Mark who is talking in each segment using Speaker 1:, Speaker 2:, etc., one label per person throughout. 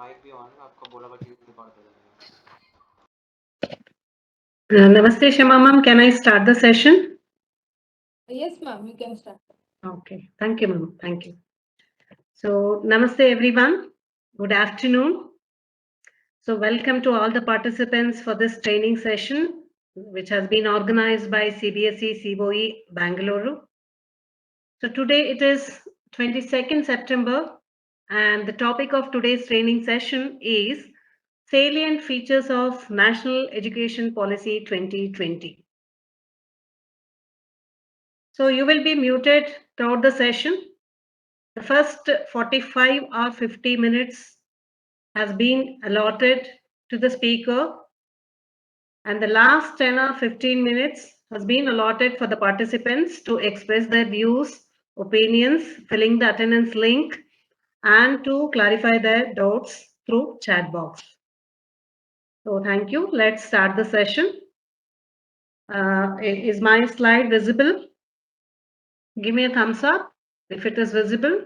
Speaker 1: Mic भी on है, आपको बोला बट ये रिकॉर्ड कर देगा.
Speaker 2: Namaste, Shama ma'am. Can I start the session?
Speaker 3: Yes, ma'am, you can start.
Speaker 2: Okay. Thank you, ma'am. Thank you. So, Namaste, everyone. Good afternoon. So, welcome to all the participants for this training session, which has been organized by CBSE CBOE Bangalore. So, today it is 22nd September, and the topic of today's training session is Salient Features of National Education Policy 2020. So you will be muted throughout the session. The first 45 or 50 minutes has been allotted to the speaker, and the last 10 or 15 minutes has been allotted for the participants to express their views, opinions, filling the attendance link, and to clarify their doubts through chat box. So thank you. Let's start the session. Is my slide visible? Give me a thumbs up if it is visible.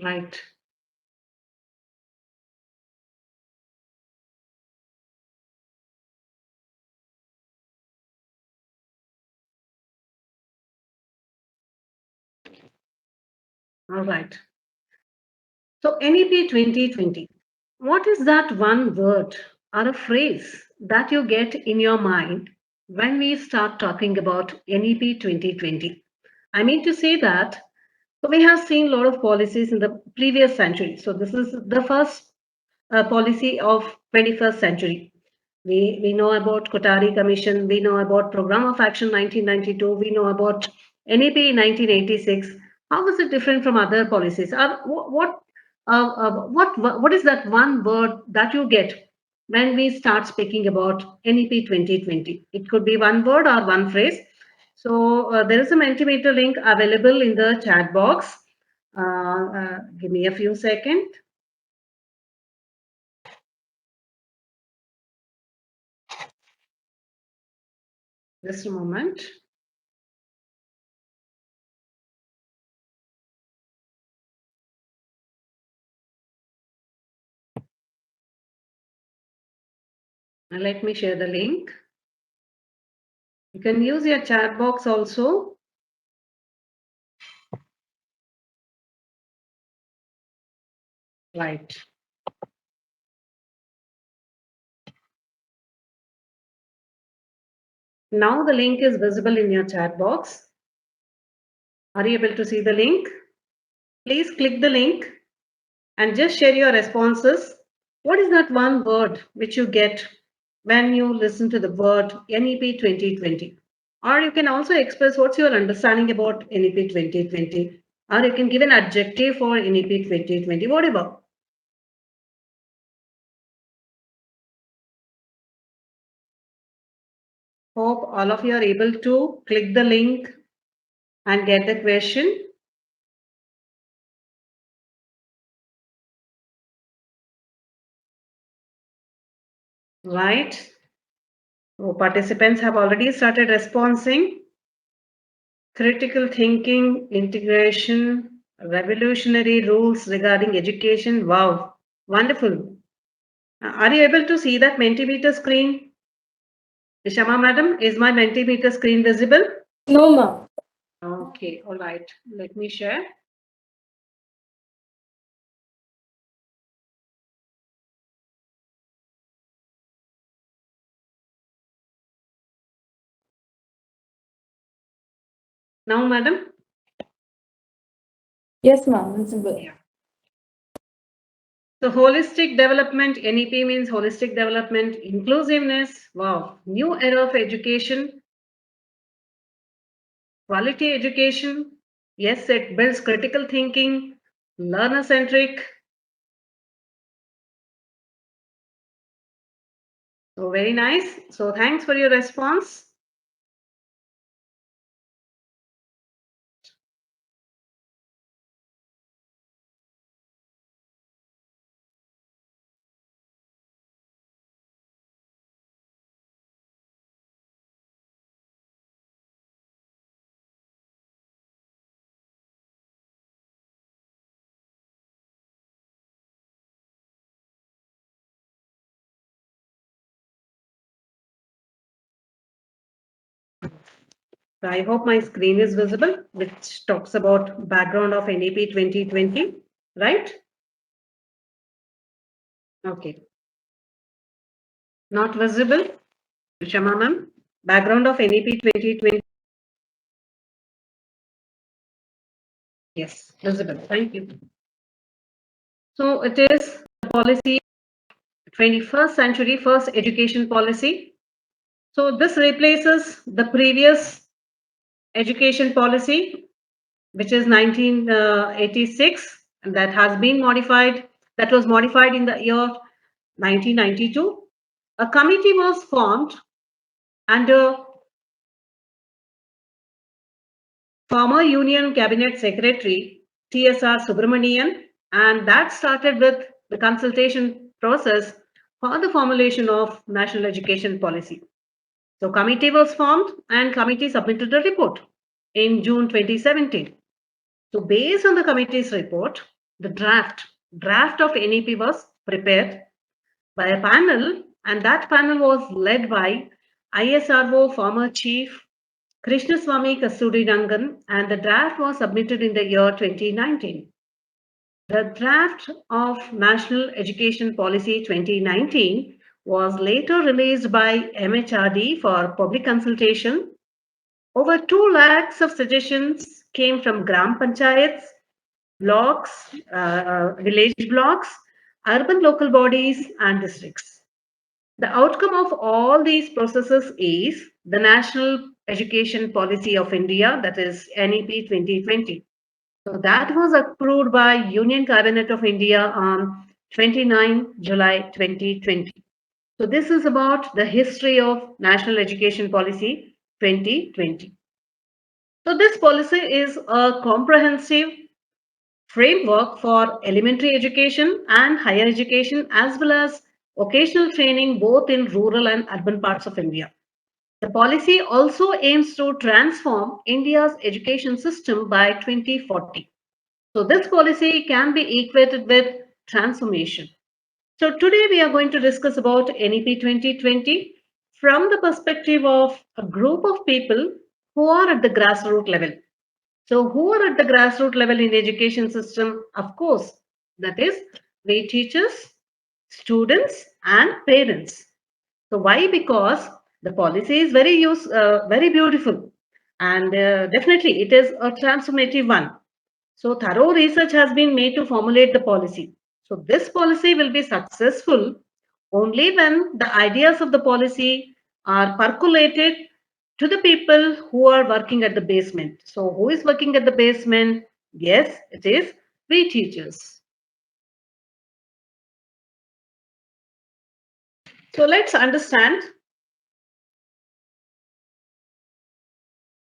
Speaker 2: Right. All right. So NEP 2020, what is that one word or a phrase that you get in your mind when we start talking about NEP 2020? I mean to say that so we have seen a lot of policies in the previous century. So this is the first policy of 21st century. We know about Kothari Commission, we know about Program of Action 1992, we know about NEP 1986. How is it different from other policies? What is that one word that you get when we start speaking about NEP 2020? It could be one word or one phrase. So there is a Mentimeter link available in the chat box. Give me a few seconds. Just a moment. And let me share the link. You can use your chat box also. Right. Now the link is visible in your chat box. Are you able to see the link? Please click the link and just share your responses. What is that one word which you get when you listen to the word NEP 2020? Or you can also express what's your understanding about NEP 2020. Or you can give an adjective for NEP 2020, whatever. Hope all of you are able to click the link and get the question. Right. So participants have already started responding. Critical thinking, integration, revolutionary rules regarding education. Wow, wonderful. Are you able to see that Mentimeter screen? Shama madam, is my Mentimeter screen visible?
Speaker 3: No, ma'am.
Speaker 2: Okay, all right. Let me share. Now, madam?
Speaker 3: Yes, ma'am, visible.
Speaker 2: Yeah. So holistic development, NEP means holistic development, inclusiveness. Wow, new era of education, quality education. Yes, it builds critical thinking, learner-centric. So very nice. So thanks for your response. I hope my screen is visible, which talks about background of NEP 2020, right? Okay. Not visible. Shama ma'am, background of NEP 2020. Yes, visible. Thank you. So it is the policy 21st century first education policy. So this replaces the previous education policy, which is 1986, and that has been modified. That was modified in the year 1992. A committee was formed under former Union Cabinet Secretary TSR Subramanian, and that started with the consultation process for the formulation of national education policy. So committee was formed and committee submitted a report in June 2017. So based on the committee's report, the draft of NEP was prepared by a panel, and that panel was led by ISRO former chief Krishnaswamy Kasturirangan, and the draft was submitted in the year 2019. The draft of National Education Policy 2019 was later released by MHRD for public consultation. Over 2 lakhs of suggestions came from Gram Panchayats, blocks, village blocks, urban local bodies, and districts. The outcome of all these processes is the National Education Policy of India, that is NEP 2020. So that was approved by Union Cabinet of India on 29 July 2020. So this is about the history of National Education Policy 2020. So this policy is a comprehensive framework for elementary education and higher education, as well as vocational training both in rural and urban parts of India. The policy also aims to transform India's education system by 2040. So this policy can be equated with transformation. So today we are going to discuss about NEP 2020 from the perspective of a group of people who are at the grassroots level. So who are at the grassroots level in the education system? Of course, that is we teachers, students and parents. So why? Because the policy is very beautiful, and definitely it is a transformative one. So thorough research has been made to formulate the policy. So this policy will be successful only when the ideas of the policy are percolated to the people who are working at the basement. So who is working at the basement? Yes, it is we teachers. So let's understand.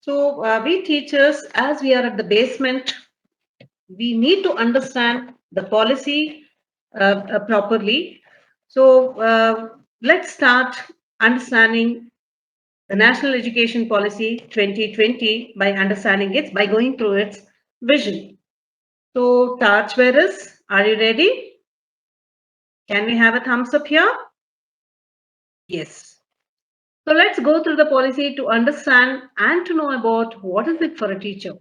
Speaker 2: So we teachers, as we are at the basement, we need to understand the policy properly. So let's start understanding the National Education Policy 2020 by understanding it, by going through its vision. So torch bearers, are you ready? Can we have a thumbs up here? Yes. So let's go through the policy to understand and to know about what is it for a teacher.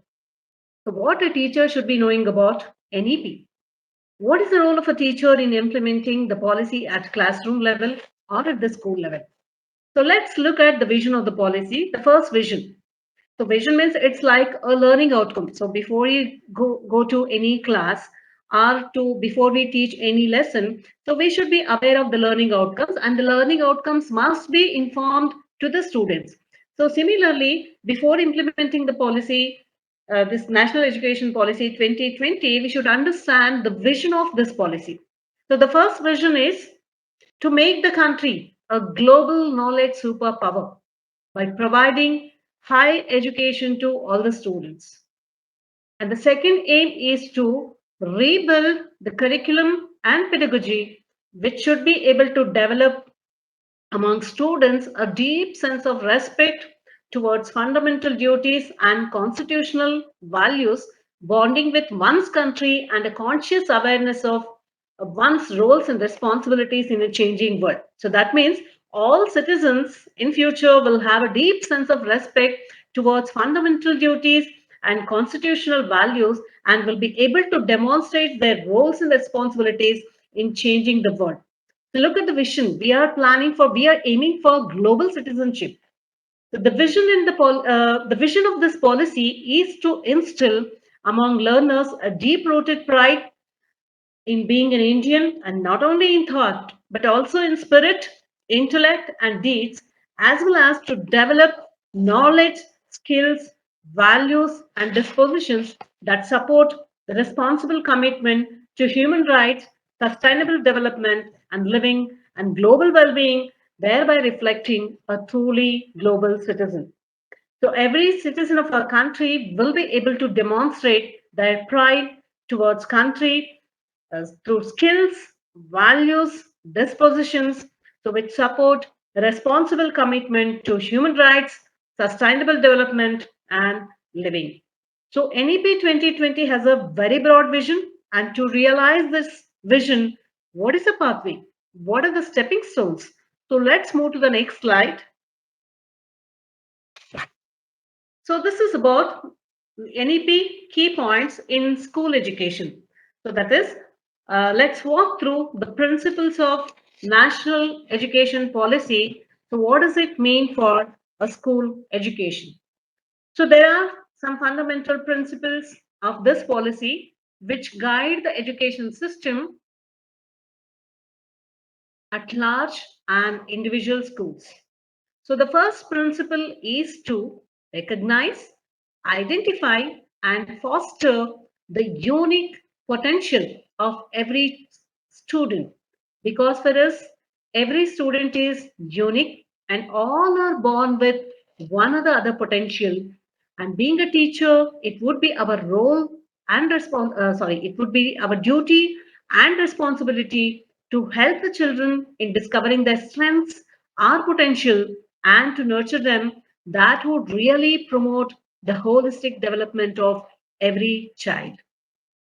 Speaker 2: So what a teacher should be knowing about NEP. What is the role of a teacher in implementing the policy at classroom level or at the school level? So let's look at the vision of the policy. The first vision. So vision means it's like a learning outcome. So before you go to any class or before we teach any lesson, so we should be aware of the learning outcomes, and the learning outcomes must be informed to the students. So similarly, before implementing the policy, this National Education Policy 2020, we should understand the vision of this policy. So the first vision is to make the country a global knowledge superpower by providing high education to all the students. And the second aim is to rebuild the curriculum and pedagogy, which should be able to develop among students a deep sense of respect towards fundamental duties and constitutional values, bonding with one's country, and a conscious awareness of one's roles and responsibilities in a changing world. So that means all citizens in future will have a deep sense of respect towards fundamental duties and constitutional values and will be able to demonstrate their roles and responsibilities in changing the world. So look at the vision. We are aiming for global citizenship. So the vision of this policy is to instill among learners a deep-rooted pride in being an Indian, and not only in thought, but also in spirit, intellect, and deeds, as well as to develop knowledge, skills, values, and dispositions that support the responsible commitment to human rights, sustainable development, and living and global well being, thereby reflecting a truly global citizen. So every citizen of our country will be able to demonstrate their pride towards country through skills, values, dispositions, so which support the responsible commitment to human rights, sustainable development, and living. So NEP 2020 has a very broad vision, and to realize this vision, what is the pathway? What are the stepping stones? So let's move to the next slide. So this is about NEP key points in school education. So that is, let's walk through the principles of national education policy. So what does it mean for a school education? So there are some fundamental principles of this policy which guide the education system at large and individual schools. So the first principle is to recognize, identify, and foster the unique potential of every student. Because for us, every student is unique and all are born with one or the other potential. And being a teacher, it would be our role and it would be our duty and responsibility to help the children in discovering their strengths, our potential, and to nurture them that would really promote the holistic development of every child.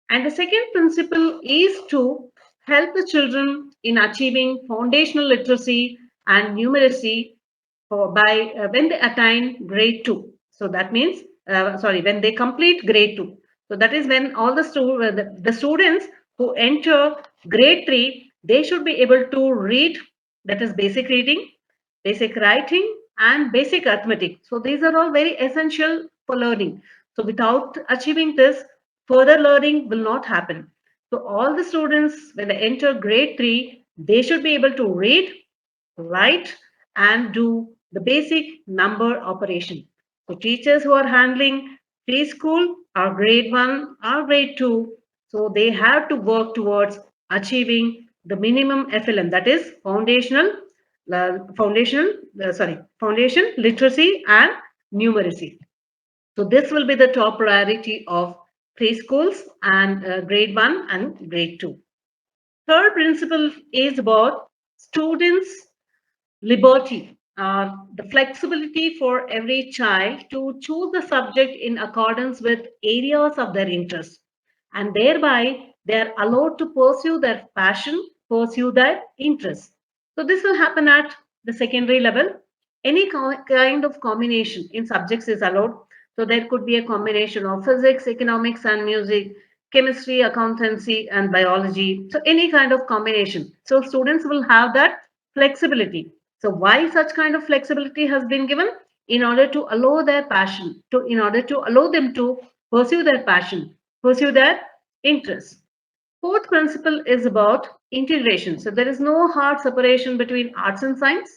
Speaker 2: And the second principle is to help the children in achieving foundational literacy and numeracy by when they attain grade 2. So that means, when they complete grade 2. So that is when all the students who enter grade 3, they should be able to read, that is basic reading, basic writing, and basic arithmetic. So these are all very essential for learning. So without achieving this, further learning will not happen. So all the students, when they enter grade 3, they should be able to read, write, and do the basic number operation. So teachers who are handling preschool or grade 1 or grade 2, so they have to work towards achieving the minimum FLM, that is foundation literacy and numeracy. So this will be the top priority of preschools and grade 1 and grade 2. Third principle is about students' liberty, the flexibility for every child to choose the subject in accordance with areas of their interest. And thereby, they are allowed to pursue their passion, pursue their interest. So this will happen at the secondary level. Any kind of combination in subjects is allowed. So there could be a combination of physics, economics, and music, chemistry, accountancy, and biology. So any kind of combination. So students will have that flexibility. So why such kind of flexibility has been given? In order to allow their passion, in order to allow them to pursue their passion, pursue their interests. Fourth principle is about integration. So there is no hard separation between arts and science,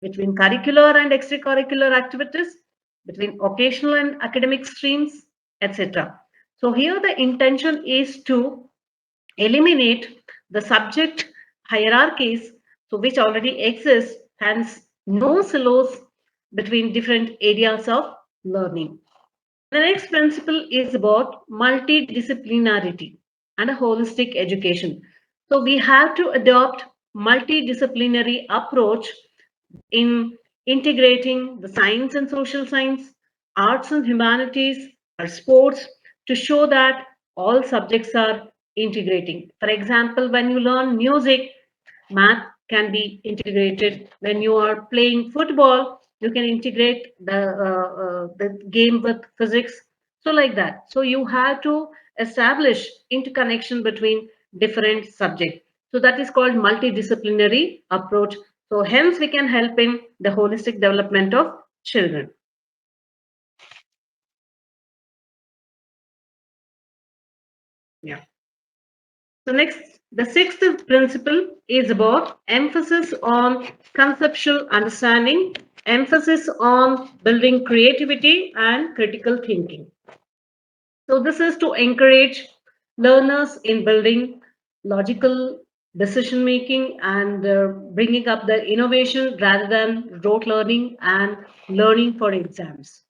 Speaker 2: between curricular and extracurricular activities, between occasional and academic streams, etc. So here the intention is to eliminate the subject hierarchies, so which already exist, hence no silos between different areas of learning. The next principle is about multidisciplinarity and a holistic education. So we have to adopt multidisciplinary approach in integrating the science and social science, arts and humanities, or sports to show that all subjects are integrating. For example, when you learn music, math can be integrated. When you are playing football, You can integrate the game with physics. So like that. So you have to establish interconnection between different subjects. So that is called multidisciplinary approach. So hence we can help in the holistic development of children. Yeah. So next, the sixth principle is about emphasis on conceptual understanding, emphasis on building creativity and critical thinking. So this is to encourage learners in building logical decision making and bringing up the innovation rather than rote learning and learning for exams.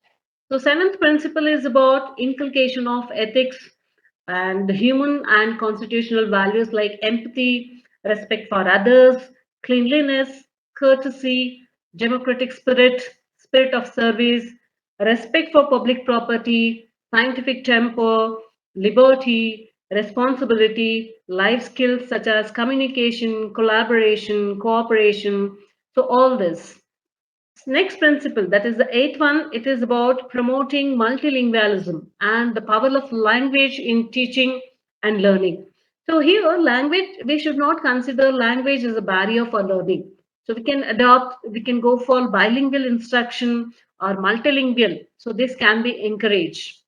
Speaker 2: So seventh principle is about inculcation of ethics and human and constitutional values like empathy, respect for others, cleanliness, courtesy, democratic spirit, spirit of service, respect for public property, scientific temper, liberty, responsibility, life skills such as communication, collaboration, cooperation. So all this. Next principle, that is the eighth one, it is about promoting multilingualism and the power of language in teaching and learning. So here, language, we should not consider language as a barrier for learning. So we can go for bilingual instruction or multilingual. So this can be encouraged.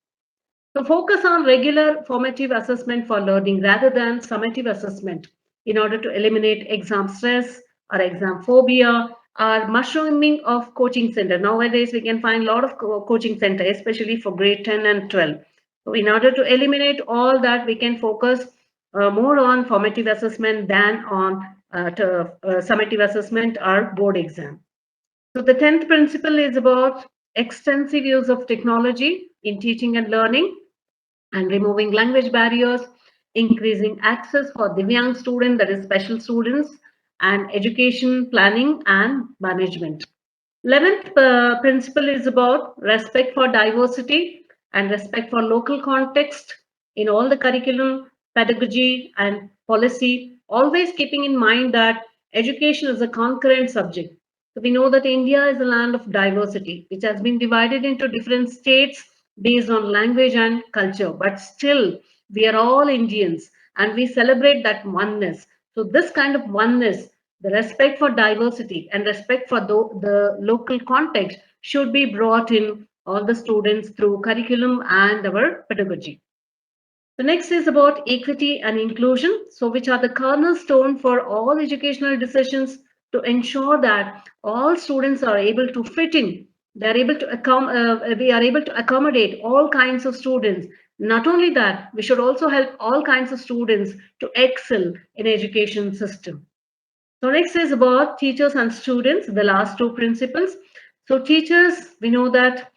Speaker 2: So focus on regular formative assessment for learning rather than summative assessment in order to eliminate exam stress or exam phobia or mushrooming of coaching center. Nowadays, we can find a lot of coaching center, especially for grade 10 and 12. So in order to eliminate all that, we can focus more on formative assessment than on summative assessment or board exam. So the 10th principle is about extensive use of technology in teaching and learning and removing language barriers, increasing access for Divyang students, that is special students, and education planning and management. 11th principle is about respect for diversity and respect for local context in all the curriculum, pedagogy, and policy, always keeping in mind that education is a concurrent subject. So we know that India is a land of diversity, which has been divided into different states based on language and culture, but still we are all Indians and we celebrate that oneness. So this kind of oneness, the respect for diversity and respect for the local context should be brought in all the students through curriculum and our pedagogy. The next is about equity and inclusion, so which are the cornerstone for all educational decisions to ensure that all students are able to fit in. They are able to we are able to accommodate all kinds of students. Not only that, we should also help all kinds of students to excel in education system. So next is about teachers and students, the last two principles. So teachers, we know that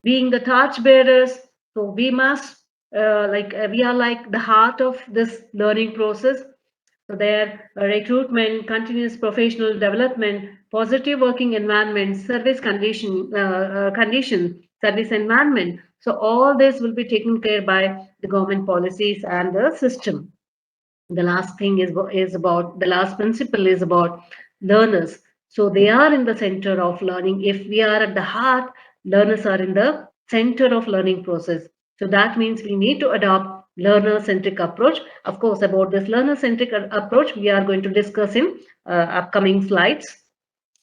Speaker 2: being the torch bearers, so we must we are like the heart of this learning process. So their recruitment, continuous professional development, positive working environment, condition, service environment. So all this will be taken care by the government policies and the system. The last thing is about the last principle is about learners. So they are in the center of learning. If we are at the heart, learners are in the center of learning process. So that means we need to adopt learner centric approach. Of course, about this learner centric approach we are going to discuss in upcoming slides.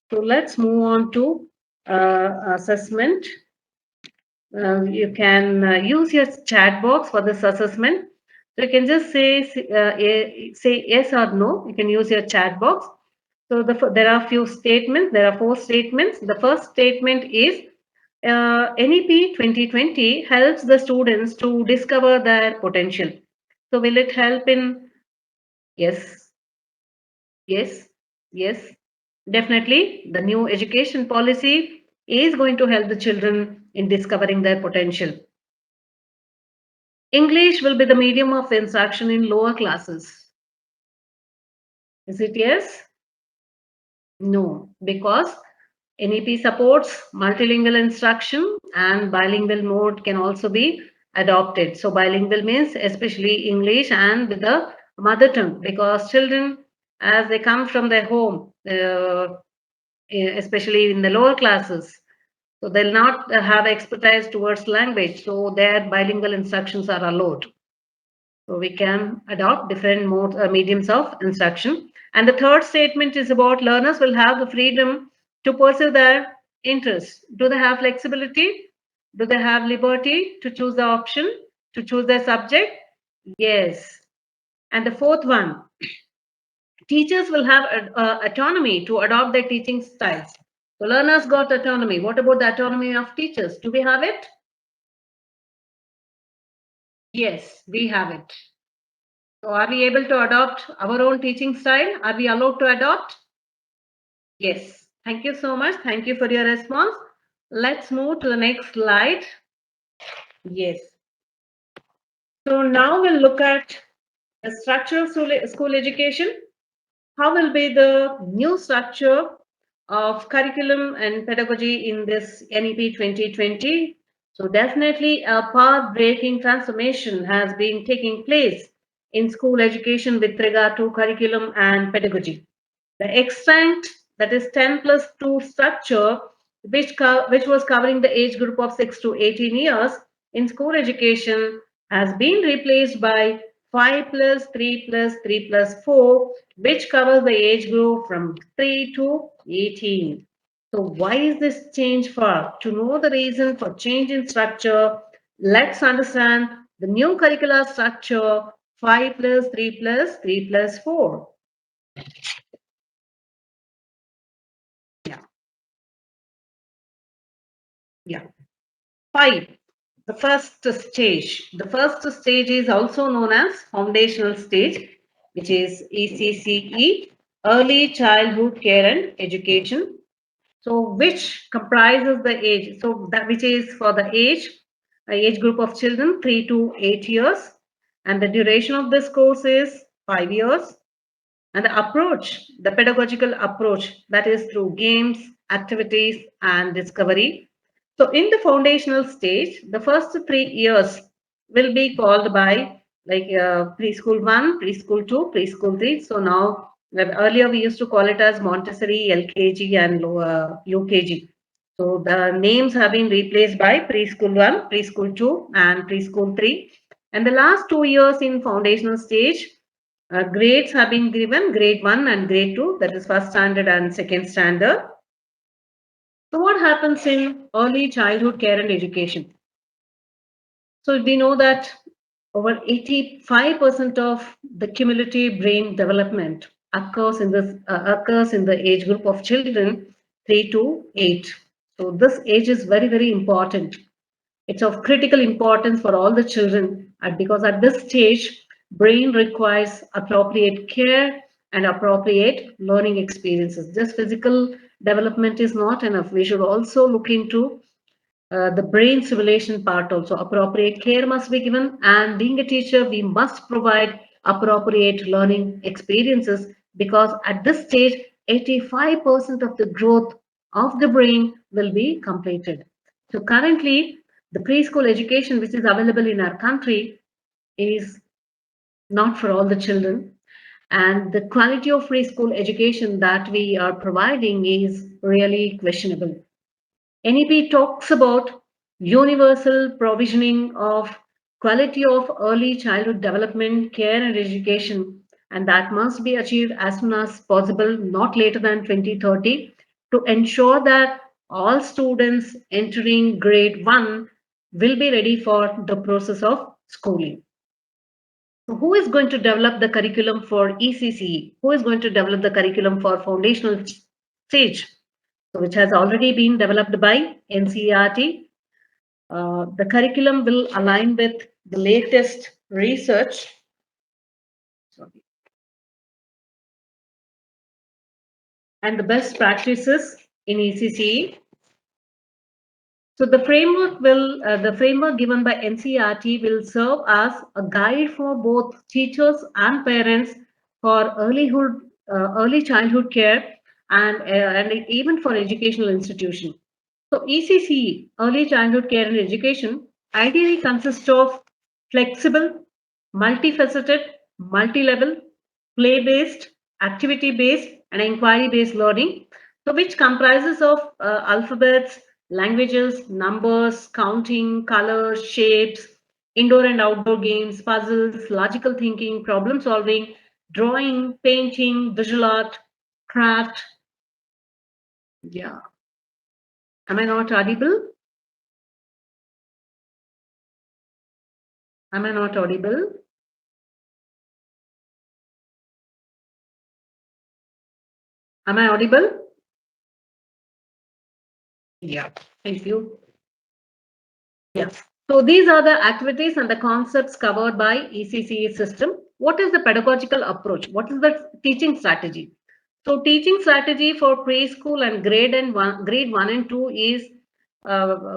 Speaker 2: So let's move on to assessment. You can use your chat box for this assessment. So you can just say yes or no. You can use your chat box. So there are few statements. There are four statements. The first statement is NEP 2020 helps the students to discover their potential. So will it help in yes, yes, yes? Definitely, the new education policy is going to help the children in discovering their potential. English will be the medium of instruction in lower classes. Is it yes? No, because NEP supports multilingual instruction and bilingual mode can also be adopted. So bilingual means especially English and with the mother tongue, because children as they come from their home, especially in the lower classes, So they'll not have expertise towards language. So their bilingual instructions are allowed. So we can adopt different mediums of instruction. And the third statement is about learners will have the freedom to pursue their interests. Do they have flexibility? Do they have liberty to choose the option, to choose their subject? Yes. And the fourth one, teachers will have autonomy to adopt their teaching styles. So learners got autonomy. What about the autonomy of teachers? Do we have it? Yes, we have it. So are we able to adopt our own teaching style? Are we allowed to adopt? Yes. Thank you so much. Thank you for your response. Let's move to the next slide. Yes. So now we'll look at the structure of school education. How will be the new structure of curriculum and pedagogy in this NEP 2020? So definitely a path-breaking transformation has been taking place in school education with regard to curriculum and pedagogy. The extent, that is 10 plus 2 structure, which was covering the age group of 6 to 18 years in school education, has been replaced by 5 plus 3 plus 3 plus 4, which covers the age group from 3 to 18. So why is this change for? To know the reason for change in structure, let's understand the new curricular structure 5 plus 3 plus 3 plus 4. Yeah. Yeah. 5. The first stage. The first stage is also known as foundational stage, which is ECCE, Early Childhood Care and Education. So, which comprises the age, so that which is for the age group of children 3 to 8 years, and the duration of this course is 5 years. And the approach, the pedagogical approach, that is through games, activities, and discovery. So, in the foundational stage, the first 3 years will be called by like preschool 1, preschool 2, preschool 3. So, now earlier we used to call it as Montessori, LKG, and UKG. So, the names have been replaced by preschool 1, preschool 2, and preschool 3. And the last 2 years in foundational stage, grades have been given, grade 1 and grade 2, that is first standard and second standard. So what happens in early childhood care and education? So we know that over 85% of the cumulative brain development occurs in the age group of children 3 to 8. So this age is very, very important. It's of critical importance for all the children because at this stage, brain requires appropriate care and appropriate learning experiences. Just physical development is not enough. We should also look into the brain simulation part also. Appropriate care must be given, and being a teacher, we must provide appropriate learning experiences because at this stage, 85% of the growth of the brain will be completed. So currently, the preschool education which is available in our country is not for all the children. And the quality of preschool education that we are providing is really questionable. NEP talks about universal provisioning of quality of early childhood development, care and education, and that must be achieved as soon as possible, not later than 2030, to ensure that all students entering grade 1 will be ready for the process of schooling. So who is going to develop the curriculum for ECCE? Who is going to develop the curriculum for foundational stage? So which has already been developed by NCERT. The curriculum will align with the latest research. Sorry. And the best practices in ECCE. So the framework given by NCERT will serve as a guide for both teachers and parents for early childhood care and even for educational institution. So ECC, Early Childhood Care and Education, ideally consists of flexible, multifaceted, multi-level, play-based, activity-based, and inquiry-based learning. So which comprises of alphabets, languages, numbers, counting, colors, shapes, indoor and outdoor games, puzzles, logical thinking, problem solving, drawing, painting, visual art, craft. Yeah. Am I not audible? Am I not audible? Am I audible? Yeah. Thank you. Yes. So these are the activities and the concepts covered by ECCE system. What is the pedagogical approach? What is the teaching strategy? So teaching strategy for preschool and grade one and two is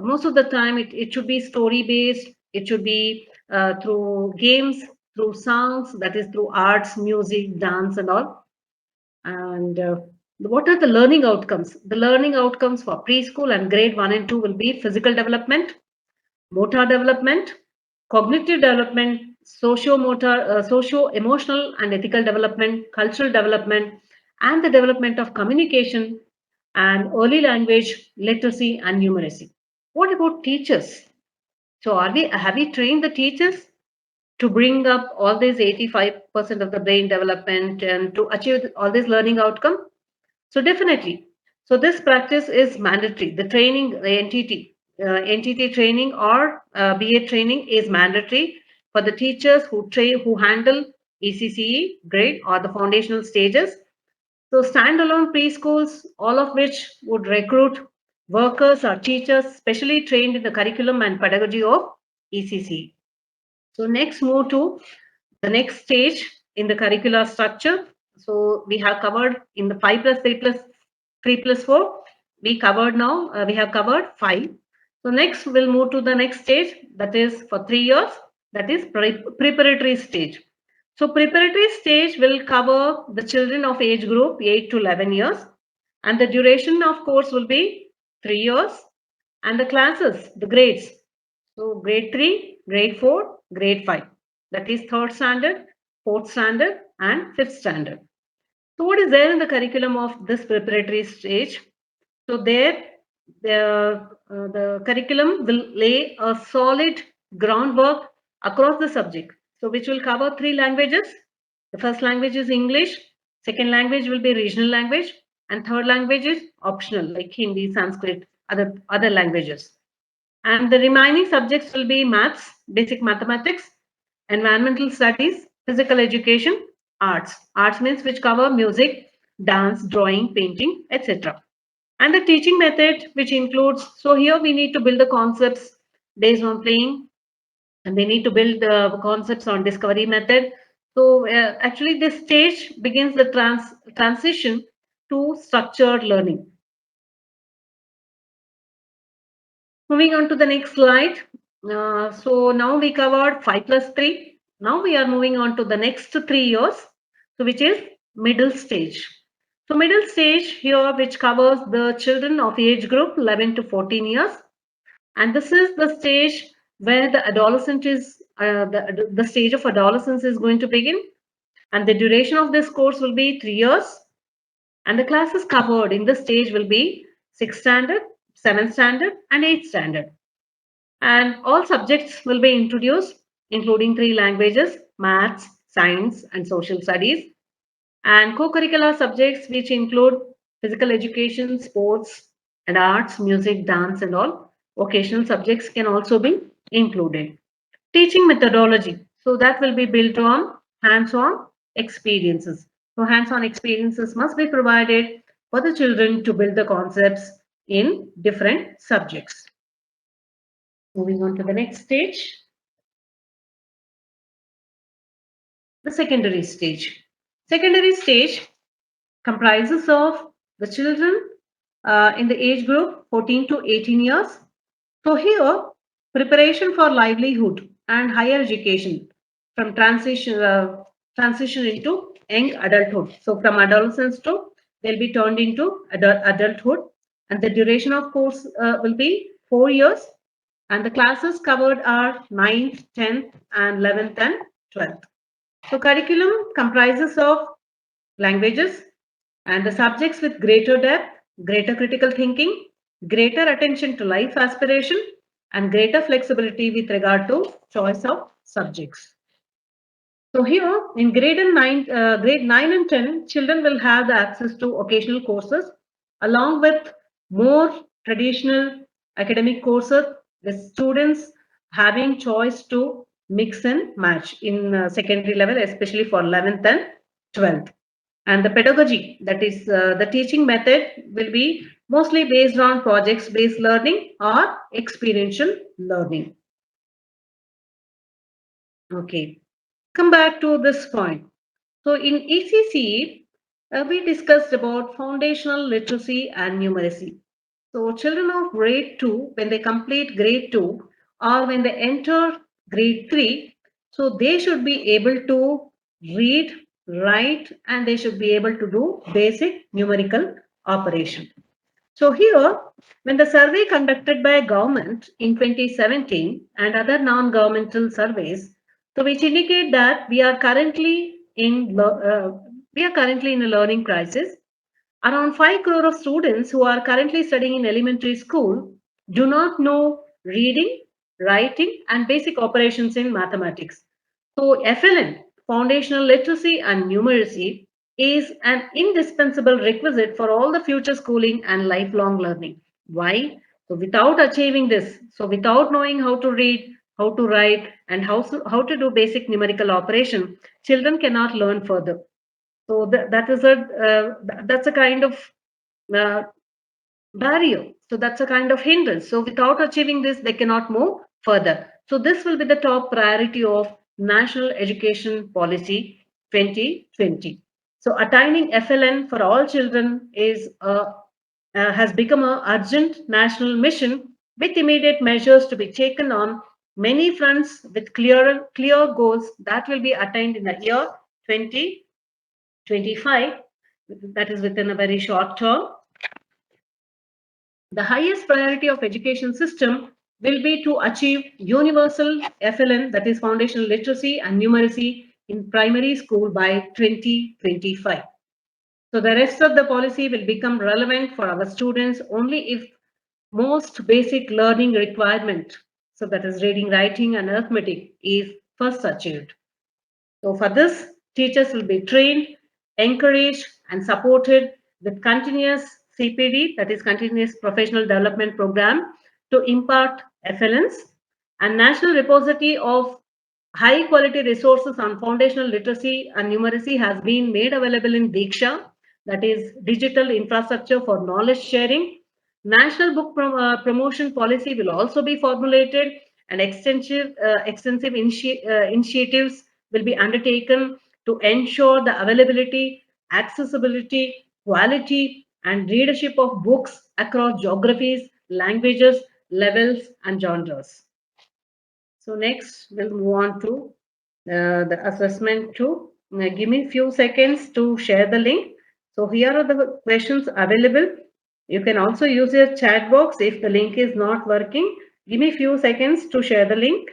Speaker 2: most of the time it should be story based. It should be through games, through songs, that is through arts, music, dance, and all. And what are the learning outcomes? The learning outcomes for preschool and grade one and two will be physical development, motor development, cognitive development, socio-emotional and ethical development, cultural development, and the development of communication and early language literacy and numeracy. What about teachers? So have we trained the teachers to bring up all these 85% of the brain development and to achieve all this learning outcome? So definitely. So this practice is mandatory. The training, the NTT training or BA training is mandatory for the teachers who handle ECCE grade or the foundational stages. So standalone preschools, all of which would recruit workers or teachers specially trained in the curriculum and pedagogy of ECCE. So next move to the next stage in the curricular structure. So we have covered in the 5 plus 3 plus 3 plus 4. We covered now, we have covered 5. So next we'll move to the next stage, that is for 3 years, that is preparatory stage. So preparatory stage will cover the children of age group 8 to 11 years, and the duration of course will be 3 years, and the classes, the grades. So grade 3, grade 4, grade 5. That is third standard, fourth standard, and fifth standard. So what is there in the curriculum of this preparatory stage? So there, the curriculum will lay a solid groundwork across the subject. So which will cover 3 languages. The first language is English, second language will be regional language, and third language is optional like Hindi, Sanskrit, other languages. And the remaining subjects will be maths, basic mathematics, environmental studies, physical education, arts. Arts means which cover music, dance, drawing, painting, etc. And the teaching method, which includes, so here we need to build the concepts based on playing, and they need to build the concepts on discovery method. So actually this stage begins the transition to structured learning. Moving on to the next slide. So now we covered 5 plus 3. Now we are moving on to the next 3 years, so which is middle stage. So middle stage here, which covers the children of age group 11 to 14 years. And this is the stage where the adolescent is, the stage of adolescence is going to begin. And the duration of this course will be 3 years. And the classes covered in this stage will be 6th standard, 7th standard, and 8th standard. And all subjects will be introduced, including 3 languages, maths, science, and social studies, and co-curricular subjects which include physical education, sports, and arts, music, dance, and all. Vocational subjects can also be included. Teaching methodology. So that will be built on hands-on experiences. So hands-on experiences must be provided for the children to build the concepts in different subjects. Moving on to the next stage, the secondary stage. Secondary stage comprises of the children in the age group 14 to 18 years. So here, preparation for livelihood and higher education from transition into young adulthood. So from adolescence to they'll be turned into adulthood, and the duration of course will be 4 years, and the classes covered are 9th, 10th, and 11th and 12th. So curriculum comprises of languages and the subjects with greater depth, greater critical thinking, greater attention to life aspiration, and greater flexibility with regard to choice of subjects. So here in grade 9 and 10, children will have the access to occasional courses along with more traditional academic courses, with students having choice to mix and match in secondary level, especially for 11th and 12th. And the pedagogy, that is the teaching method, will be mostly based on projects based learning or experiential learning. Okay, come back to this point. So in ECC, we discussed about foundational literacy and numeracy. So children of grade 2, when they complete grade 2 or when they enter grade 3, so they should be able to read, write, and they should be able to do basic numerical operation. So here, when the survey conducted by government in 2017 and other non-governmental surveys, so which indicate that we are currently in a learning crisis. Around 5 crore of students who are currently studying in elementary school do not know reading, writing, and basic operations in mathematics. So FLN, foundational literacy and numeracy, is an indispensable requisite for all the future schooling and lifelong learning. Why? So without achieving this, so without knowing how to read, how to write, and how to do basic numerical operation, children cannot learn further. So that's a kind of uh, barrier. So that's a kind of hindrance. So without achieving this, they cannot move further. So this will be the top priority of National Education Policy 2020. So attaining FLN for all children has become an urgent national mission with immediate measures to be taken on many fronts with clear goals that will be attained in the year 2025. That is within a very short term. The highest priority of education system will be to achieve universal FLN, that is foundational literacy and numeracy in primary school by 2025. So the rest of the policy will become relevant for our students only if most basic learning requirement, so that is reading, writing, and arithmetic, is first achieved. So for this, teachers will be trained, encouraged, and supported with continuous CPD, that is continuous professional development program, to impart FLNs, and national repository of high quality resources on foundational literacy and numeracy has been made available in Diksha, that is digital infrastructure for knowledge sharing. National book promotion policy will also be formulated, and extensive initiatives will be undertaken to ensure the availability, accessibility, quality, and readership of books across geographies, languages, levels, and genres. So next, we'll move on to the assessment 2. Give me a few seconds to share the link. So here are the questions available. You can also use your chat box if the link is not working. Give me a few seconds to share the link.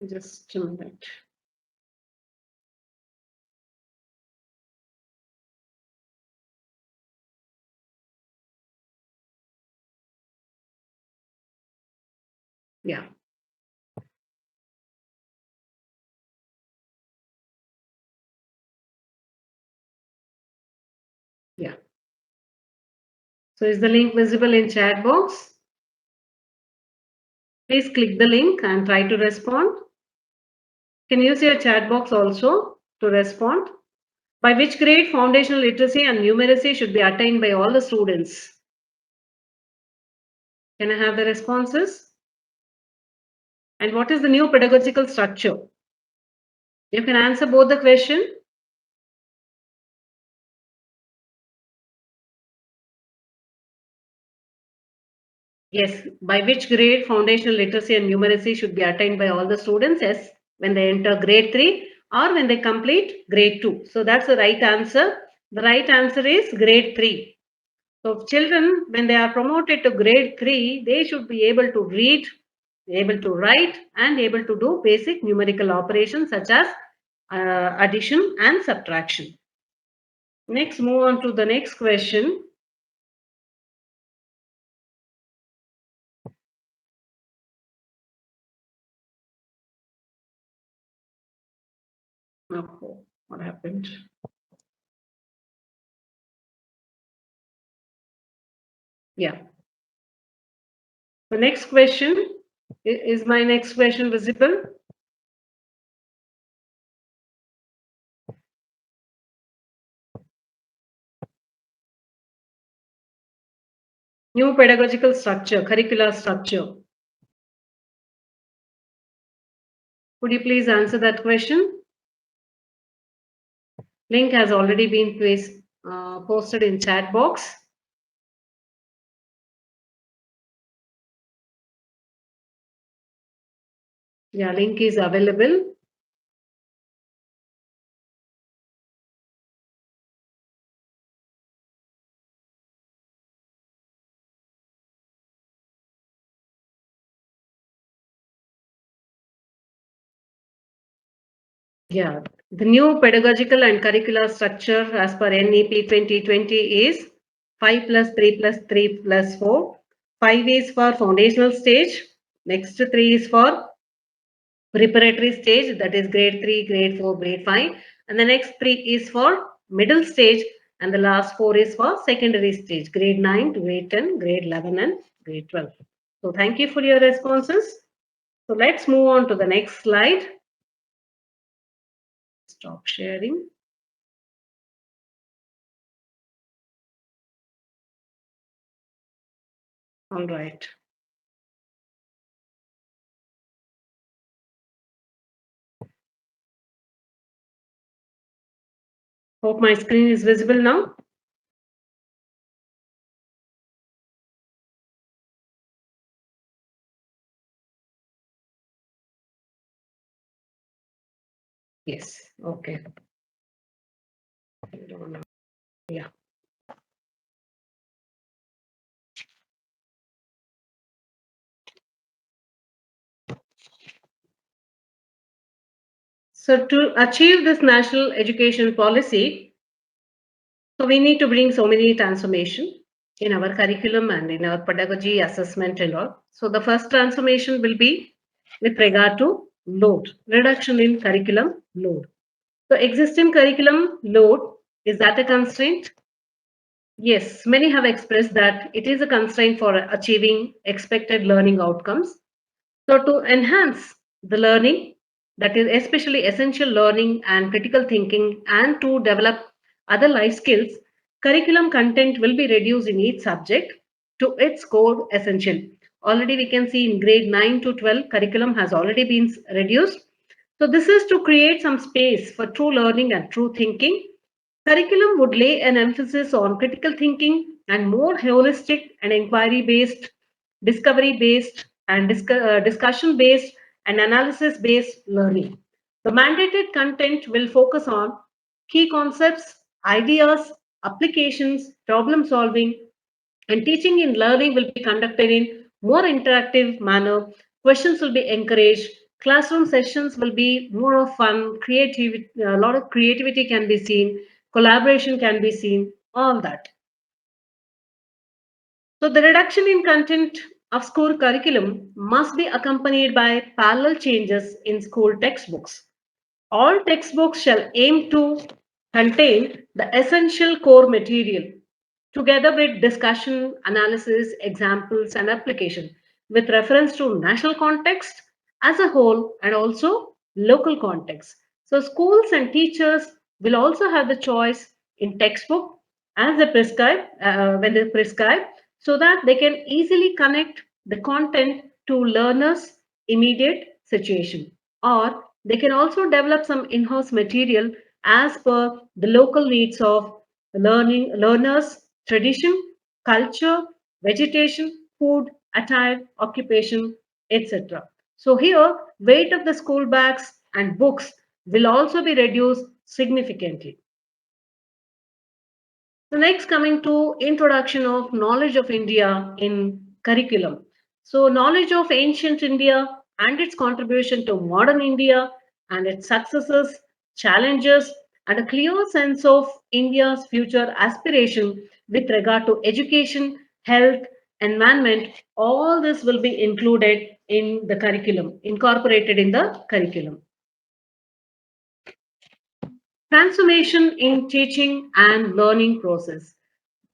Speaker 2: Just a minute. Yeah. Yeah. So is the link visible in chat box? Please click the link and try to respond. You can use your chat box also to respond. By which grade foundational literacy and numeracy should be attained by all the students? Can I have the responses? And what is the new pedagogical structure? You can answer both the question. Yes, by which grade foundational literacy and numeracy should be attained by all the students? Yes, when they enter grade 3 or when they complete grade 2. So that's the right answer. The right answer is grade 3. So children, when they are promoted to grade 3, they should be able to read, able to write, and able to do basic numerical operations such as addition and subtraction. Next, move on to the next question. Oh, what happened? Yeah. The next question, is my next question visible? New pedagogical structure, curricular structure. Could you please answer that question? Link has already been posted in chat box. Yeah, link is available. Yeah, the new pedagogical and curricular structure as per NEP 2020 is 5 plus 3 plus 3 plus 4. 5 is for foundational stage. Next 3 is for preparatory stage, that is grade 3, grade 4, grade 5. And the next 3 is for middle stage. And the last 4 is for secondary stage, grade 9 to grade 10, grade 11 and grade 12. So thank you for your responses. So let's move on to the next slide. Stop sharing. All right. Hope my screen is visible now. Yes. Okay. Yeah. So to achieve this national education policy, so we need to bring so many transformation in our curriculum and in our pedagogy assessment and all. So the first transformation will be with regard to load, reduction in curriculum load. So existing curriculum load, is that a constraint? Yes, many have expressed that it is a constraint for achieving expected learning outcomes. So to enhance the learning, that is especially essential learning and critical thinking, and to develop other life skills, curriculum content will be reduced in each subject to its core essential. Already we can see in grade 9 to 12, curriculum has already been reduced. So this is to create some space for true learning and true thinking. Curriculum would lay an emphasis on critical thinking and more holistic and inquiry based, discovery based, and discussion based and analysis based learning. The mandated content will focus on key concepts, ideas, applications, problem solving, and teaching in learning will be conducted in more interactive manner. Questions will be encouraged. Classroom sessions will be more of fun, creativity, a lot of creativity can be seen, collaboration can be seen, all that. So the reduction in content of school curriculum must be accompanied by parallel changes in school textbooks. All textbooks shall aim to contain the essential core material together with discussion, analysis, examples, and application with reference to national context as a whole and also local context. So, schools and teachers will also have the choice in textbook as they prescribe when they prescribe, so that they can easily connect the content to learners' immediate situation, or they can also develop some in-house material as per the local needs of learners, tradition, culture, vegetation, food, attire, occupation, etc. So here, weight of the school bags and books will also be reduced significantly. So next coming to introduction of knowledge of India in curriculum. So knowledge of ancient India and its contribution to modern India and its successes, challenges, and a clear sense of India's future aspiration with regard to education, health, environment, all this will be included in the curriculum, incorporated in the curriculum. Transformation in teaching and learning process.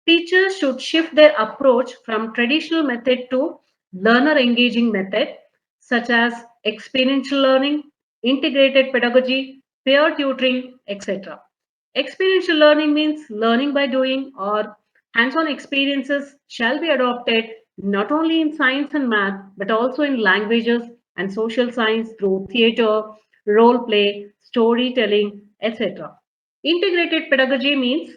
Speaker 2: Teachers should shift their approach from traditional method to learner engaging method such as experiential learning, integrated pedagogy, peer tutoring, etc. Experiential learning means learning by doing or hands-on experiences shall be adopted not only in science and math but also in languages and social science through theater, role play, storytelling, etc. Integrated pedagogy means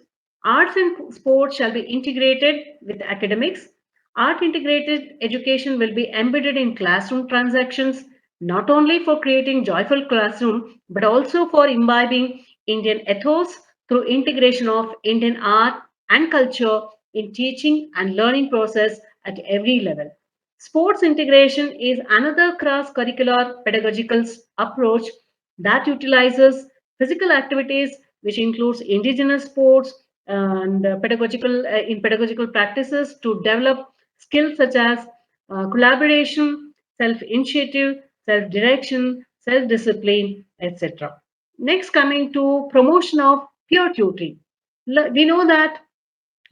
Speaker 2: arts and sports shall be integrated with academics. Art integrated education will be embedded in classroom transactions, not only for creating joyful classroom, but also for imbibing Indian ethos through integration of Indian art and culture in teaching and learning process at every level. Sports integration is another cross-curricular pedagogical approach that utilizes physical activities, which includes indigenous sports and pedagogical practices to develop skills such as collaboration, self-initiative, self-direction, self-discipline, etc. Next, coming to promotion of peer tutoring. We know that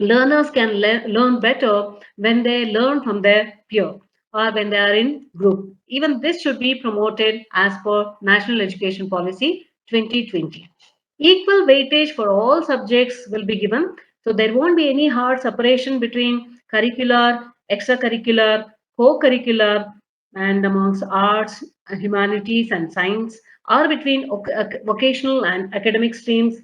Speaker 2: learners can learn better when they learn from their peer or when they are in group. Even this should be promoted as per National Education Policy 2020. Equal weightage for all subjects will be given. So there won't be any hard separation between curricular, extracurricular, co-curricular, and amongst arts, humanities, and science, or between vocational and academic streams.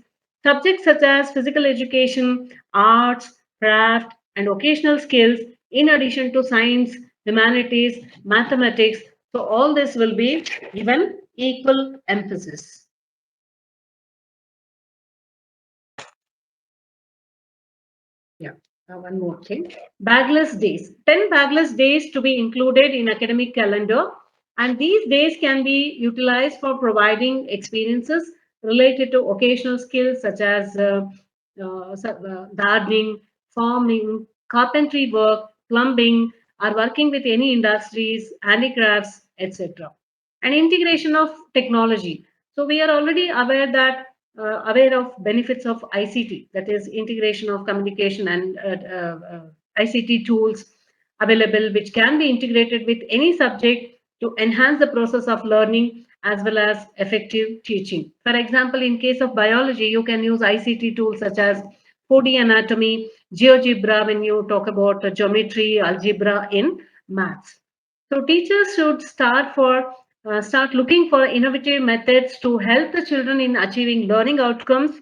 Speaker 2: Subjects such as physical education, arts, craft, and vocational skills, in addition to science, humanities, mathematics. So all this will be given equal emphasis. Yeah. One more thing. Bagless days. 10 bagless days to be included in academic calendar. And these days can be utilized for providing experiences related to occasional skills such as gardening, farming, carpentry work, plumbing, or working with any industries, handicrafts, etc. And integration of technology. So we are already aware that aware of benefits of ICT, that is integration of communication and ICT tools available, which can be integrated with any subject to enhance the process of learning as well as effective teaching. For example, in case of biology, you can use ICT tools such as 4D anatomy, GeoGebra when you talk about geometry, algebra in maths. So teachers should start looking for innovative methods to help the children in achieving learning outcomes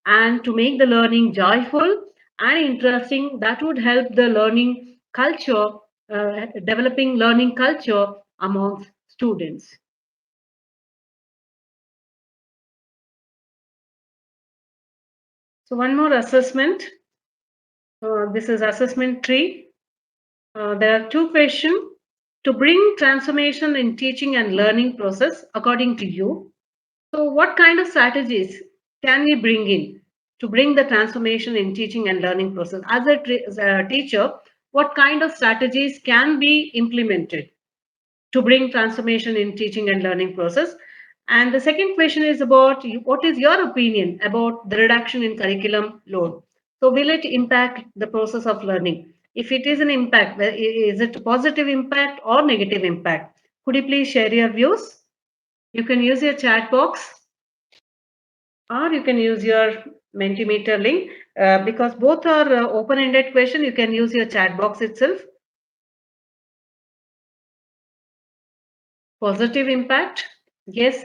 Speaker 2: and to make the learning joyful and interesting. That would help the learning culture, developing learning culture amongst students. So one more assessment. This is assessment 3. There are 2 questions. To bring transformation in teaching and learning process according to you, so what kind of strategies can we bring in to bring the transformation in teaching and learning process? As a teacher, what kind of strategies can be implemented to bring transformation in teaching and learning process? And the second question is about what is your opinion about the reduction in curriculum load? So will it impact the process of learning? If it is an impact, is it a positive impact or negative impact? Could you please share your views? You can use your chat box or you can use your Mentimeter link because both are open-ended question. You can use your chat box itself. Positive impact, yes.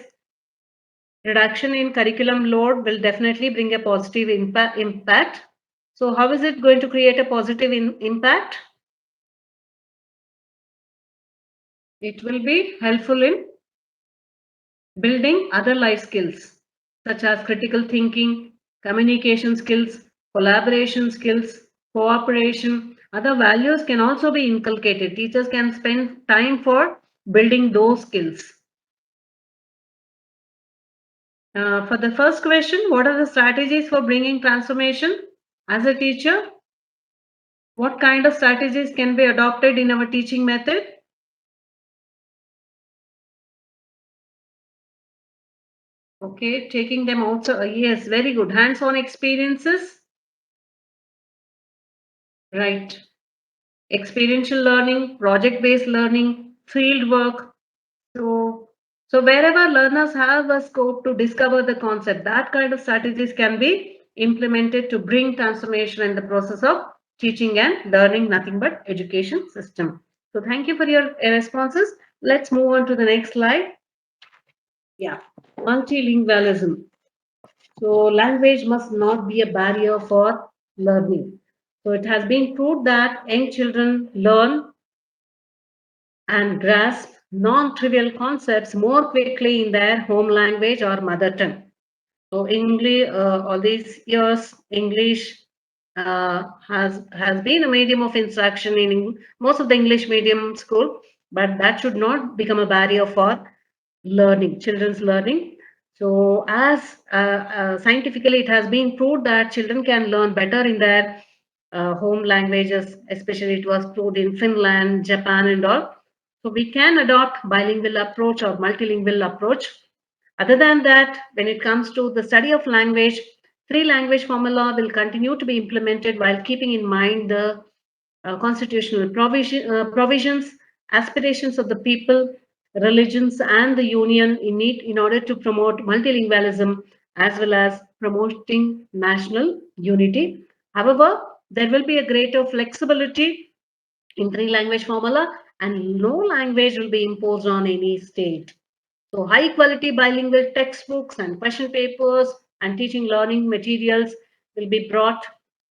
Speaker 2: Reduction in curriculum load will definitely bring a positive impact. So how is it going to create a positive impact? It will be helpful in building other life skills such as critical thinking, communication skills, collaboration skills, cooperation. Other values can also be inculcated. Teachers can spend time for building those skills. For the first question, what are the strategies for bringing transformation? As a teacher, what kind of strategies can be adopted in our teaching method? Okay, taking them also, yes, very good. Hands-on experiences, right. Experiential learning, project-based learning, field work. So wherever learners have a scope to discover the concept, that kind of strategies can be implemented to bring transformation in the process of teaching and learning, nothing but education system. So thank you for your responses. Let's move on to the next slide. Yeah, multilingualism. So language must not be a barrier for learning. So it has been proved that young children learn and grasp non-trivial concepts more quickly in their home language or mother tongue. So English, all these years, English has been a medium of instruction in most of the English medium school, but that should not become a barrier for learning, children's learning. So as scientifically it has been proved that children can learn better in their home languages, especially it was proved in Finland, Japan and all. So we can adopt bilingual approach or multilingual approach. Other than that, when it comes to the study of language, three language formula will continue to be implemented while keeping in mind the constitutional provisions, aspirations of the people, religions, and the union in need in order to promote multilingualism as well as promoting national unity. However, there will be a greater flexibility in three language formula and no language will be imposed on any state. So high quality bilingual textbooks and question papers and teaching learning materials will be brought,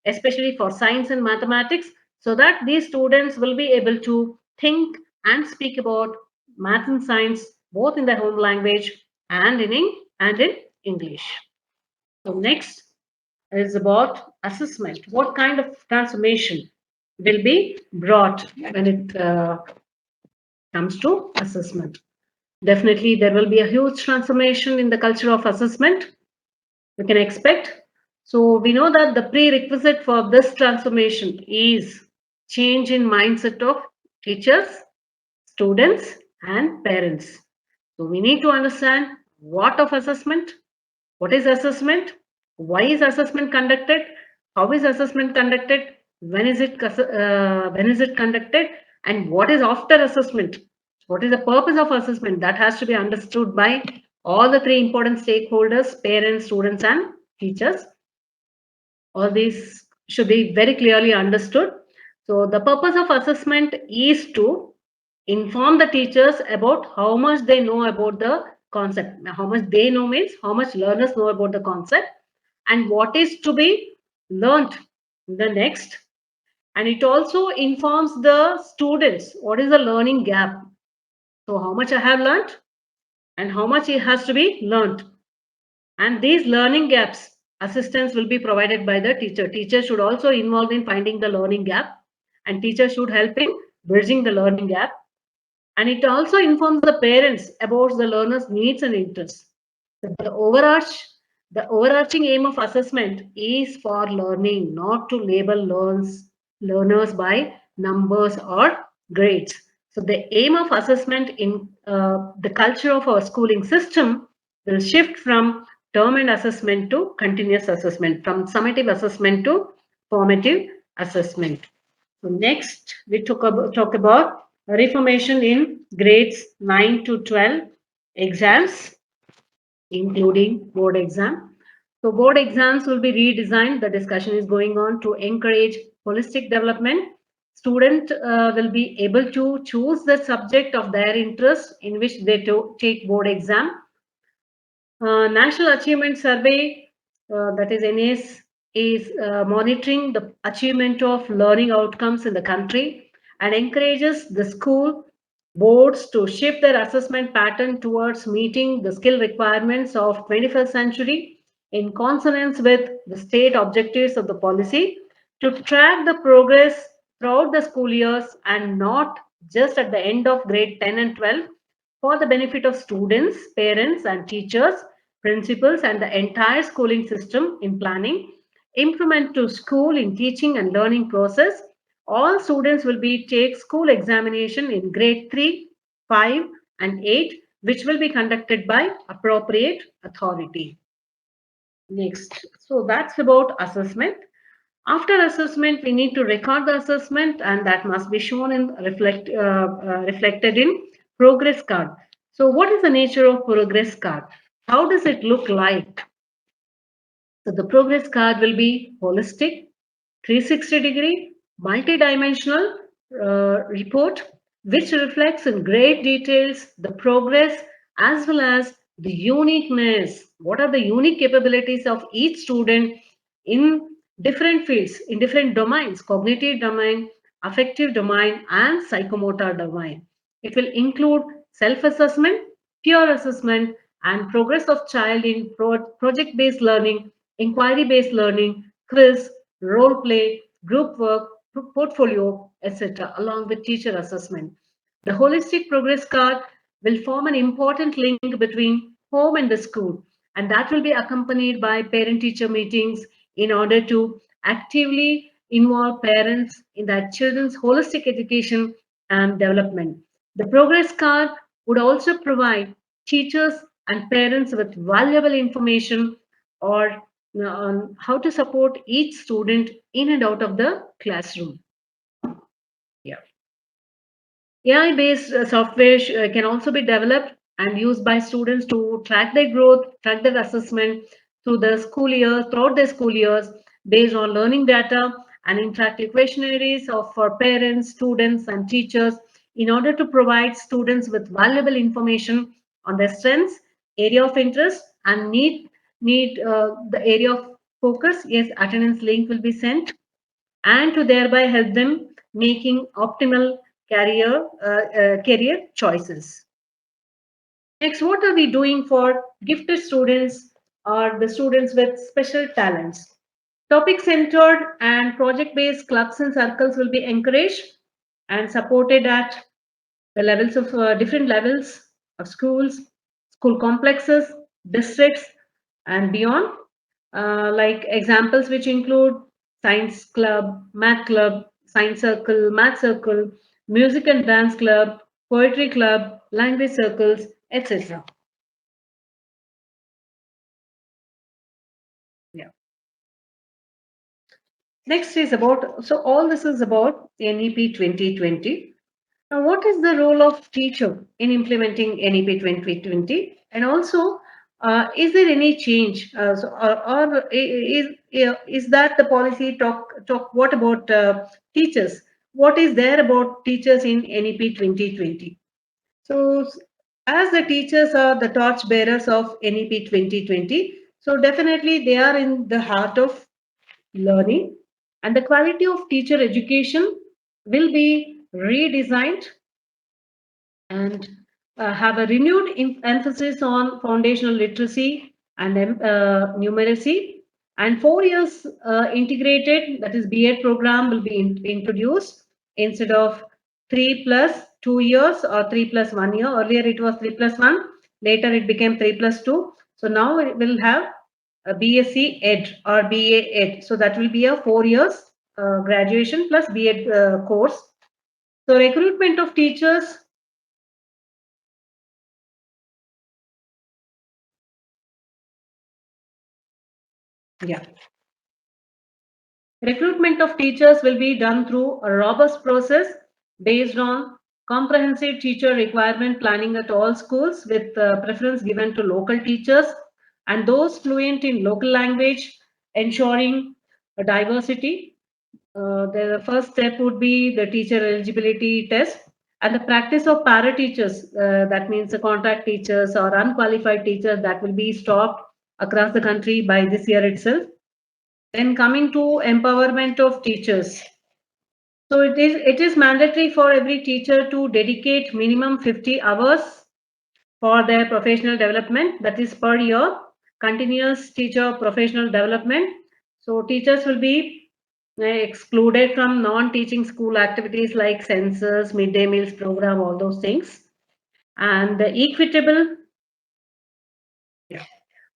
Speaker 2: especially for science and mathematics, so that these students will be able to think and speak about math and science both in their home language and in English. So next is about assessment. What kind of transformation will be brought when it comes to assessment? Definitely, there will be a huge transformation in the culture of assessment we can expect. So we know that the prerequisite for this transformation is change in mindset of teachers, students, and parents. So we need to understand what of assessment, what is assessment, why is assessment conducted, how is assessment conducted, when is it conducted, and what is after assessment. What is the purpose of assessment? That has to be understood by all the three important stakeholders, parents, students, and teachers. All these should be very clearly understood. So the purpose of assessment is to inform the teachers about how much they know about the concept. Now, how much they know means how much learners know about the concept and what is to be learnt in the next. And it also informs the students what is the learning gap. So how much I have learnt and how much it has to be learnt. And these learning gaps, assistance will be provided by the teacher. Teacher should also involve in finding the learning gap and teacher should help in bridging the learning gap. And it also informs the parents about the learner's needs and interests. The overarching aim of assessment is for learning, not to label learners by numbers or grades. So the aim of assessment in the culture of our schooling system will shift from term and assessment to continuous assessment, from summative assessment to formative assessment. So next, we talk about reformation in grades 9 to 12 exams, including board exam. So board exams will be redesigned. The discussion is going on to encourage holistic development. Student will be able to choose the subject of their interest in which they take board exam. National Achievement Survey, that is NAS, is monitoring the achievement of learning outcomes in the country and encourages the school boards to shift their assessment pattern towards meeting the skill requirements of 21st century in consonance with the state objectives of the policy, to track the progress throughout the school years and not just at the end of grade 10 and 12, for the benefit of students, parents and teachers, principals and the entire schooling system in planning, improvement to school in teaching and learning process. All students will be take school examination in grade 3, 5 and 8, which will be conducted by appropriate authority. Next, so that's about assessment. After assessment, we need to record the assessment, and that must be shown in reflected in progress card. So what is the nature of progress card? How does it look like? So the progress card will be holistic, 360-degree, multi-dimensional report, which reflects in great details the progress as well as the uniqueness. What are the unique capabilities of each student in different fields, in different domains, cognitive domain, affective domain, and psychomotor domain. It will include self-assessment, peer assessment, and progress of child in project-based learning, inquiry-based learning, quiz, role play, group work, portfolio, etc., along with teacher assessment. The holistic progress card will form an important link between home and the school, and that will be accompanied by parent-teacher meetings in order to actively involve parents in their children's holistic education and development. The progress card would also provide teachers and parents with valuable information or on how to support each student in and out of the classroom. Yeah. AI-based software can also be developed and used by students to track their growth, track their assessment through the school year, throughout their school years, based on learning data and interactive questionnaires for parents, students, and teachers in order to provide students with valuable information on their strengths, area of interest, and need the area of focus. Yes, attendance link will be sent, and to thereby help them making optimal career choices. Next, what are we doing for gifted students or the students with special talents? Topic centered and project based clubs and circles will be encouraged and supported at the levels of different levels of schools, school complexes, districts, and beyond. Like examples which include science club, science circle, math circle, music and dance club, poetry club, language circles, etc. Yeah. Next is about, so all this is about NEP 2020. Now, what is the role of teacher in implementing NEP 2020? And also, is there any change, or is that the policy talk? What about teachers? What is there about teachers in NEP 2020? So, as the teachers are the torch bearers of NEP 2020, so definitely they are in the heart of learning, and the quality of teacher education will be redesigned and have a renewed emphasis on foundational literacy and numeracy. And 4 years integrated, that is B.Ed program, will be introduced instead of 3 plus 2 years or 3 plus 1 year. Earlier it was 3 plus 1. Later it became 3 plus 2. So now it will have a BSc Ed or BA Ed. So that will be a 4 years graduation plus B.Ed course. So recruitment of teachers. Yeah. Recruitment of teachers will be done through a robust process based on comprehensive teacher requirement planning at all schools, with preference given to local teachers and those fluent in local language, ensuring a diversity. The first step would be the teacher eligibility test and the practice of para teachers. That means the contract teachers or unqualified teachers, that will be stopped across the country by this year itself. Then coming to empowerment of teachers. So it is mandatory for every teacher to dedicate minimum 50 hours for their professional development, that is per year, continuous teacher professional development. So teachers will be excluded from non-teaching school activities like census, midday meals program, all those things. And the equitable, yeah.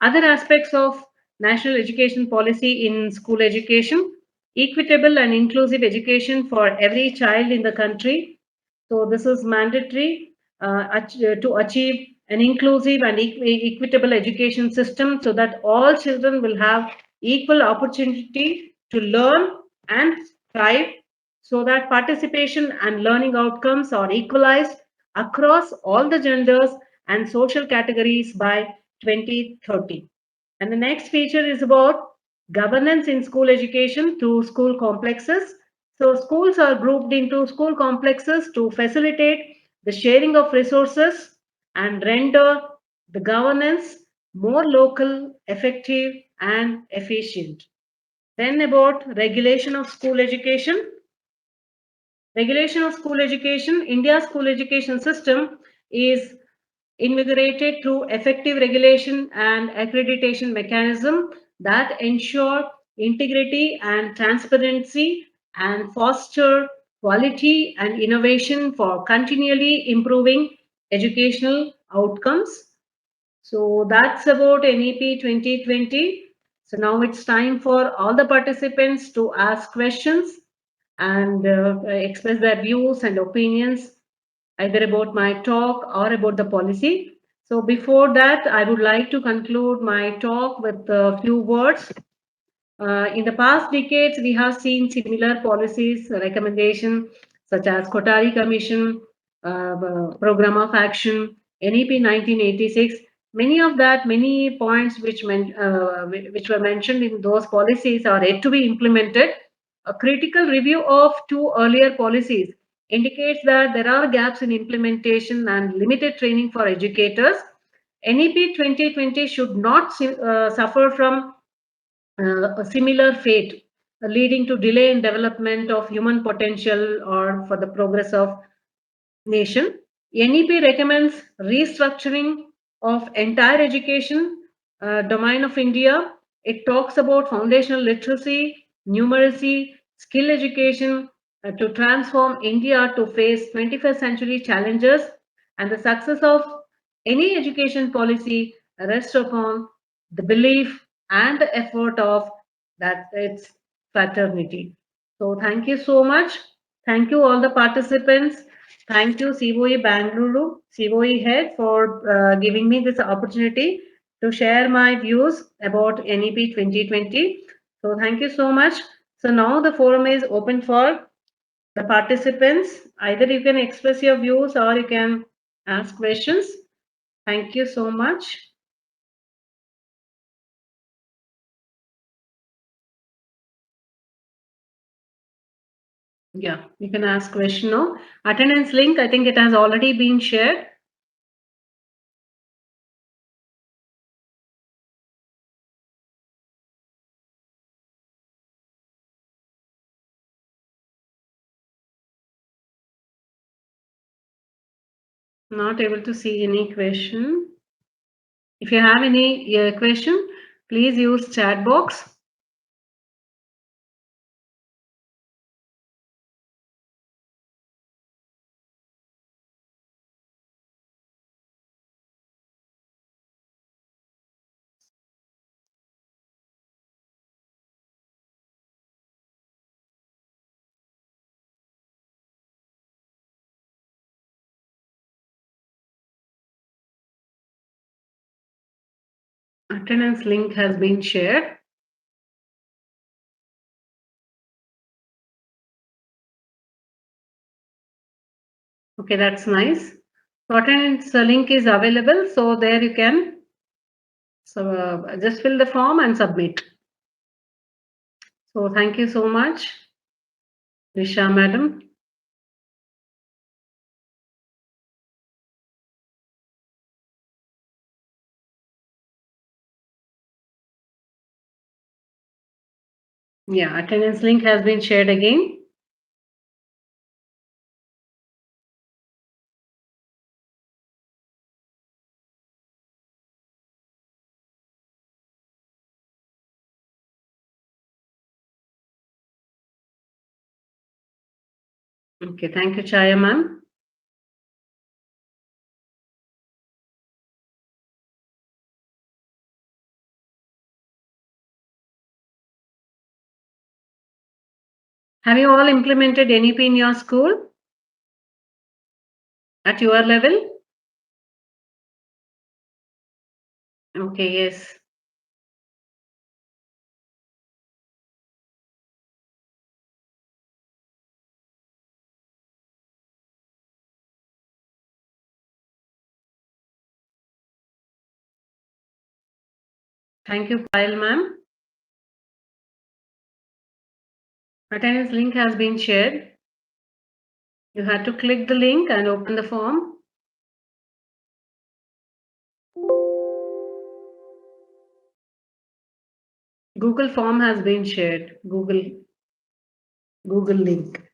Speaker 2: Other aspects of national education policy in school education, equitable and inclusive education for every child in the country. So this is mandatory to achieve an inclusive and equitable education system so that all children will have equal opportunity to learn and thrive, so that participation and learning outcomes are equalized across all the genders and social categories by 2030. And the next feature is about governance in school education through school complexes. So schools are grouped into school complexes to facilitate the sharing of resources and render the governance more local, effective, and efficient. Then about regulation of school education. Regulation of school education. India's school education system is invigorated through effective regulation and accreditation mechanism that ensure integrity and transparency and foster quality and innovation for continually improving educational outcomes. So that's about NEP 2020. So now it's time for all the participants to ask questions and express their views and opinions either about my talk or about the policy. So before that, I would like to conclude my talk with a few words. In the past decades, we have seen similar policies, recommendation such as Kothari Commission, Program of Action, NEP 1986. Many points which were mentioned in those policies are yet to be implemented. A critical review of two earlier policies indicates that there are gaps in implementation and limited training for educators. NEP 2020 should not suffer from a similar fate, leading to delay in development of human potential or for the progress of nation. NEP recommends restructuring of entire education domain of India. It talks about foundational literacy, numeracy, skill education to transform India to face 21st century challenges, and the success of any education policy rests upon the belief and the effort of that its fraternity. So thank you so much. Thank you all the participants. Thank you COE Bangalore, COE head for giving me this opportunity to share my views about NEP 2020. So thank you so much. So now the forum is open for the participants. Either you can express your views or you can ask questions. Thank you so much. Yeah, you can ask question now. Attendance link, I think it has already been shared. Not able to see any question. If you have any question, please use chat box. Attendance link has been shared. Okay, that's nice. So attendance link is available. So there you can just fill the form and submit. So thank you so much, Risha madam. Yeah, attendance link has been shared again. Okay, thank you, Chaya ma'am. Have you all implemented NEP in your school? At your level? Okay, yes. Thank you, Payal ma'am. Attendance link has been shared. You had to click the link and open the form. Google form has been shared. Google link.